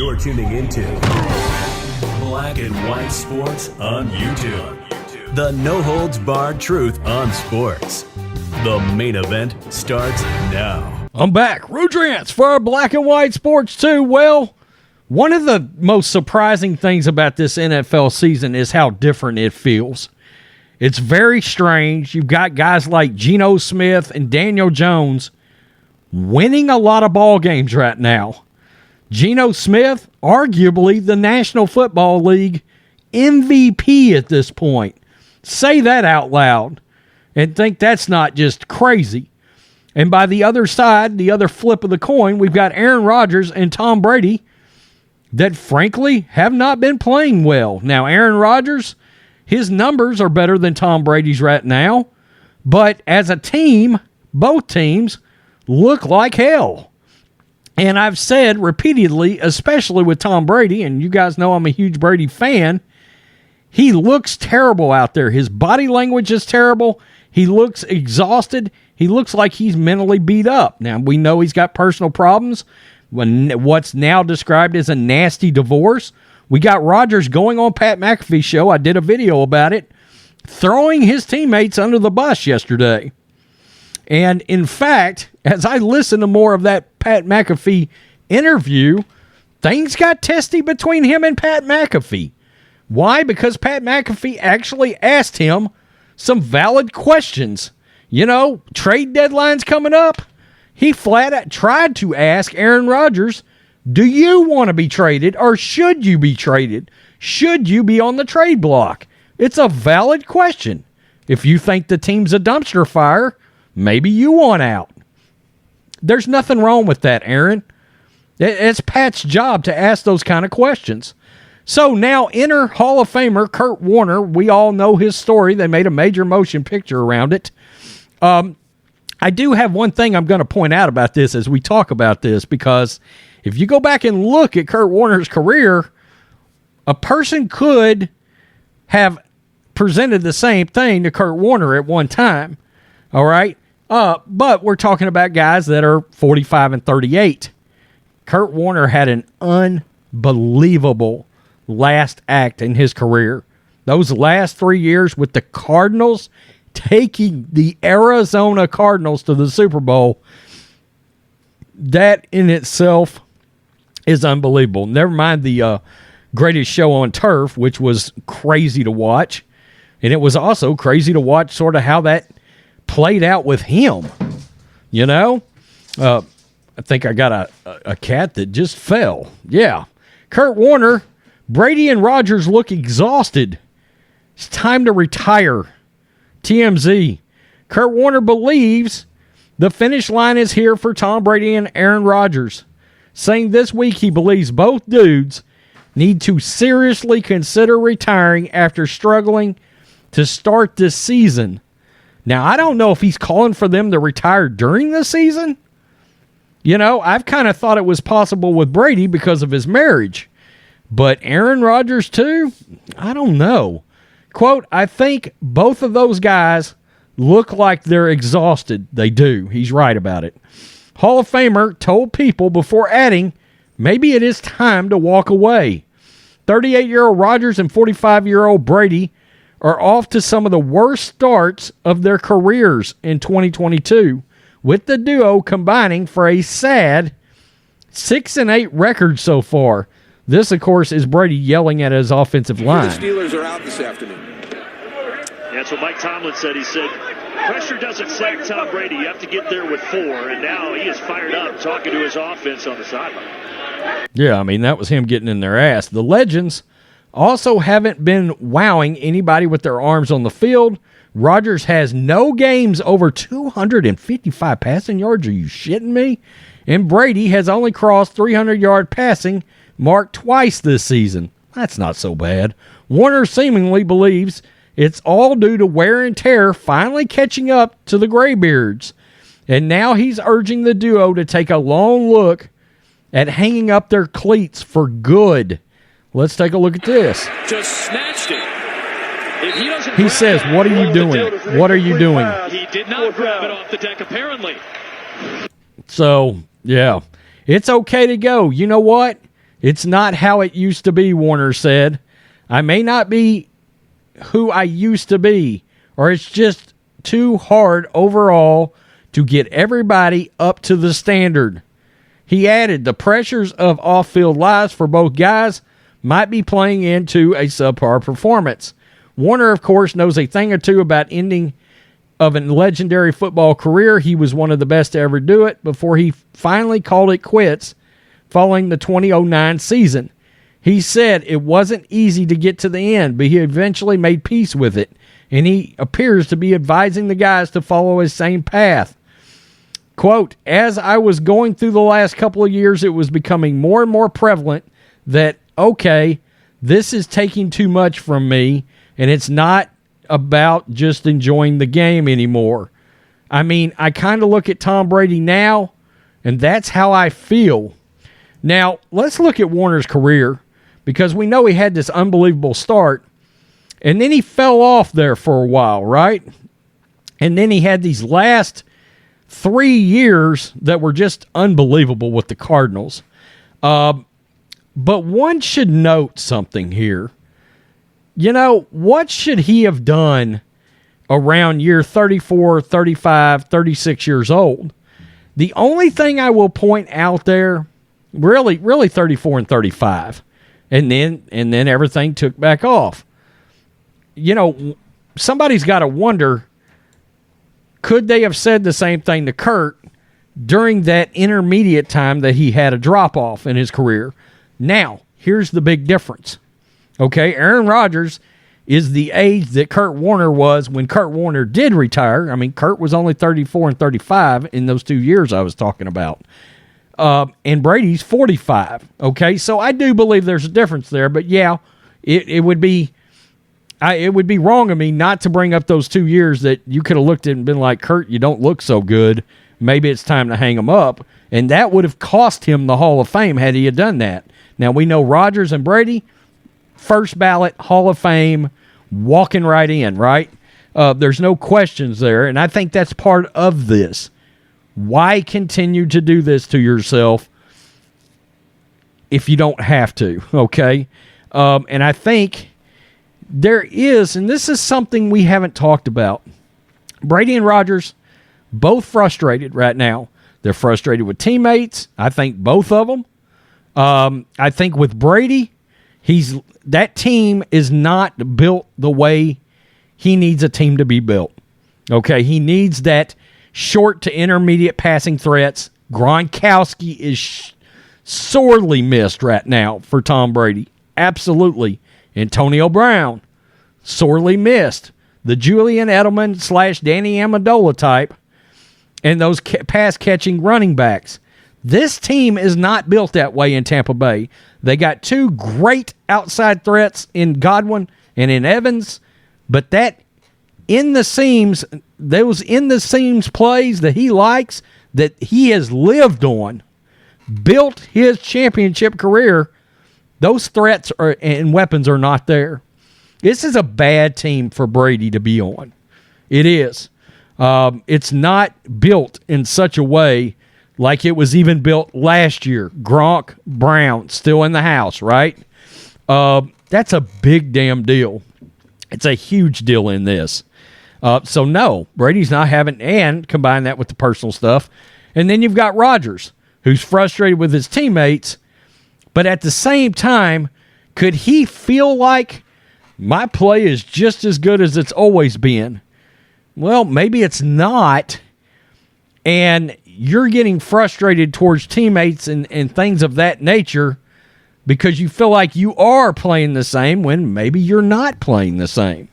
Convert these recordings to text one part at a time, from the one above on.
You're tuning into Black and White Sports on YouTube. The no-holds-barred truth on sports. The main event starts now. I'm back. Rodgers for our Black and White Sports 2. Well, one of the most surprising things about this NFL season is how different it feels. It's very strange. You've got guys like Geno Smith and Daniel Jones winning a lot of ball games right now. Geno Smith, arguably the National Football League MVP at this point. Say that out loud and think that's not just crazy. And by the other side, the other flip of the coin, we've got Aaron Rodgers and Tom Brady that frankly have not been playing well. Now, Aaron Rodgers, his numbers are better than Tom Brady's right now, but as a team, both teams look like hell. And I've said repeatedly, especially with Tom Brady, and you guys know I'm a huge Brady fan, he looks terrible out there. His body language is terrible. He looks exhausted. He looks like he's mentally beat up. Now, we know he's got personal problems. What's now described as a nasty divorce. We got Rodgers going on Pat McAfee Show. I did a video about it, throwing his teammates under the bus yesterday. And in fact, as I listened to more of that Pat McAfee interview, things got testy between him and Pat McAfee. Why? Because Pat McAfee actually asked him some valid questions. You know, trade deadline's coming up. He flat out tried to ask Aaron Rodgers, do you want to be traded or should you be traded? Should you be on the trade block? It's a valid question. If you think the team's a dumpster fire, maybe you want out. There's nothing wrong with that, Aaron. It's Pat's job to ask those kind of questions. So now enter Hall of Famer Kurt Warner. We all know his story. They made a major motion picture around it. I do have one thing I'm going to point out about this as we talk about this, because if you go back and look at Kurt Warner's career, a person could have presented the same thing to Kurt Warner at one time. All right? But we're talking about guys that are 45 and 38. Kurt Warner had an unbelievable last act in his career. Those last 3 years with the Cardinals, taking the Arizona Cardinals to the Super Bowl, that in itself is unbelievable. Never mind the greatest show on turf, which was crazy to watch. And it was also crazy to watch sort of how that played out with him. You know? I think I got a cat that just fell. Yeah. Kurt Warner, Brady and Rodgers look exhausted. It's time to retire. TMZ. Kurt Warner believes the finish line is here for Tom Brady and Aaron Rodgers, saying this week he believes both dudes need to seriously consider retiring after struggling to start this season. Now, I don't know if he's calling for them to retire during the season. You know, I've kind of thought it was possible with Brady because of his marriage. But Aaron Rodgers, too? I don't know. Quote, I think both of those guys look like they're exhausted. They do. He's right about it. Hall of Famer told People before adding, maybe it is time to walk away. 38-year-old Rodgers and 45-year-old Brady are off to some of the worst starts of their careers in 2022, with the duo combining for a sad 6-8 record so far. This, of course, is Brady yelling at his offensive line. The Steelers are out this afternoon. That's what Mike Tomlin said. He said, pressure doesn't sack Tom Brady. You have to get there with 4. And now he is fired up talking to his offense on the sideline. Yeah, I mean, that was him getting in their ass. The Legends also haven't been wowing anybody with their arms on the field. Rodgers has no games over 255 passing yards. Are you shitting me? And Brady has only crossed 300-yard passing mark twice this season. That's not so bad. Warner seemingly believes it's all due to wear and tear finally catching up to the Graybeards. And now he's urging the duo to take a long look at hanging up their cleats for good. Let's take a look at this. Just snatched it. He says, what are you doing? What are you doing? He did not grab it off the deck, apparently. So, yeah, it's okay to go. You know what? It's not how it used to be, Warner said. I may not be who I used to be, or it's just too hard overall to get everybody up to the standard. He added, the pressures of off-field lives for both guys might be playing into a subpar performance. Warner, of course, knows a thing or two about ending of a legendary football career. He was one of the best to ever do it before he finally called it quits following the 2009 season. He said it wasn't easy to get to the end, but he eventually made peace with it, and he appears to be advising the guys to follow his same path. Quote, as I was going through the last couple of years, it was becoming more and more prevalent that, okay, this is taking too much from me, and it's not about just enjoying the game anymore. I mean, I kind of look at Tom Brady now, and that's how I feel. Now, let's look at Warner's career, because we know he had this unbelievable start, and then he fell off there for a while, right? And then he had these last 3 years that were just unbelievable with the Cardinals. But one should note something here. You know, what should he have done around year 34, 35, 36 years old? The only thing I will point out there, really 34 and 35. And then everything took back off. You know, somebody's got to wonder, could they have said the same thing to Kurt during that intermediate time that he had a drop-off in his career? Now, here's the big difference. Okay, Aaron Rodgers is the age that Kurt Warner was when Kurt Warner did retire. I mean, Kurt was only 34 and 35 in those 2 years I was talking about. And Brady's 45. Okay, so I do believe there's a difference there. But yeah, it would be wrong of me not to bring up those 2 years that you could have looked at and been like, Kurt, you don't look so good. Maybe it's time to hang him up. And that would have cost him the Hall of Fame had he had done that. Now we know Rodgers and Brady, first ballot Hall of Fame, walking right in, right? There's no questions there. And I think that's part of this. Why continue to do this to yourself if you don't have to, okay? And I think there is, and this is something we haven't talked about. Brady and Rodgers, both frustrated right now. They're frustrated with teammates. I think both of them. I think with Brady, that team is not built the way he needs a team to be built. Okay, he needs that short to intermediate passing threats. Gronkowski is sorely missed right now for Tom Brady. Absolutely. Antonio Brown, sorely missed. The Julian Edelman / Danny Amendola type, and those pass-catching running backs. This team is not built that way in Tampa Bay. They got two great outside threats in Godwin and in Evans, but that in the seams, those in the seams plays that he likes, that he has lived on, built his championship career, those threats and weapons are not there. This is a bad team for Brady to be on. It is. It's not built in such a way like it was even built last year. Gronk, Brown, still in the house, right? That's a big damn deal. It's a huge deal in this. So no, Brady's not having, and combine that with the personal stuff. And then you've got Rodgers, who's frustrated with his teammates, but at the same time, could he feel like my play is just as good as it's always been? Well, maybe it's not. And you're getting frustrated towards teammates and things of that nature because you feel like you are playing the same when maybe you're not playing the same.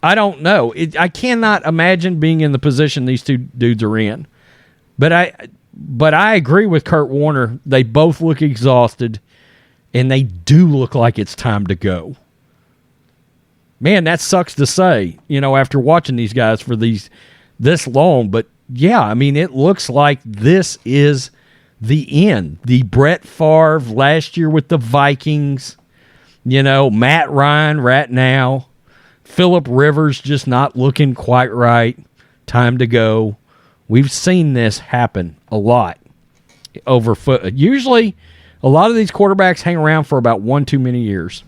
I don't know. I cannot imagine being in the position these two dudes are in. But I agree with Kurt Warner. They both look exhausted, and they do look like it's time to go. Man, that sucks to say, after watching these guys for this long. But, yeah, I mean, it looks like this is the end. The Brett Favre last year with the Vikings, Matt Ryan right now. Phillip Rivers just not looking quite right. Time to go. We've seen this happen a lot over foot. Usually A lot of these quarterbacks hang around for about one too many years.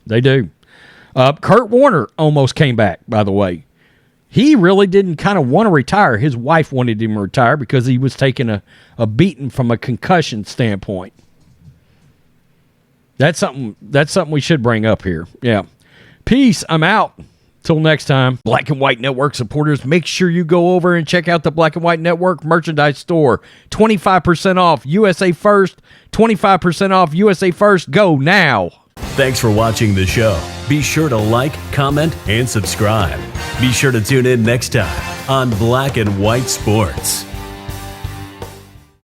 They do. Kurt Warner almost came back, by the way. He really didn't kind of want to retire. His wife wanted him to retire because he was taking a beating from a concussion standpoint. That's something we should bring up here. Yeah. Peace. I'm out. Till next time. Black and White Network supporters, make sure you go over and check out the Black and White Network merchandise store. 25% off USA First. 25% off USA First. Go now. Thanks for watching the show. Be sure to like, comment, and subscribe. Be sure to tune in next time on Black and White Sports.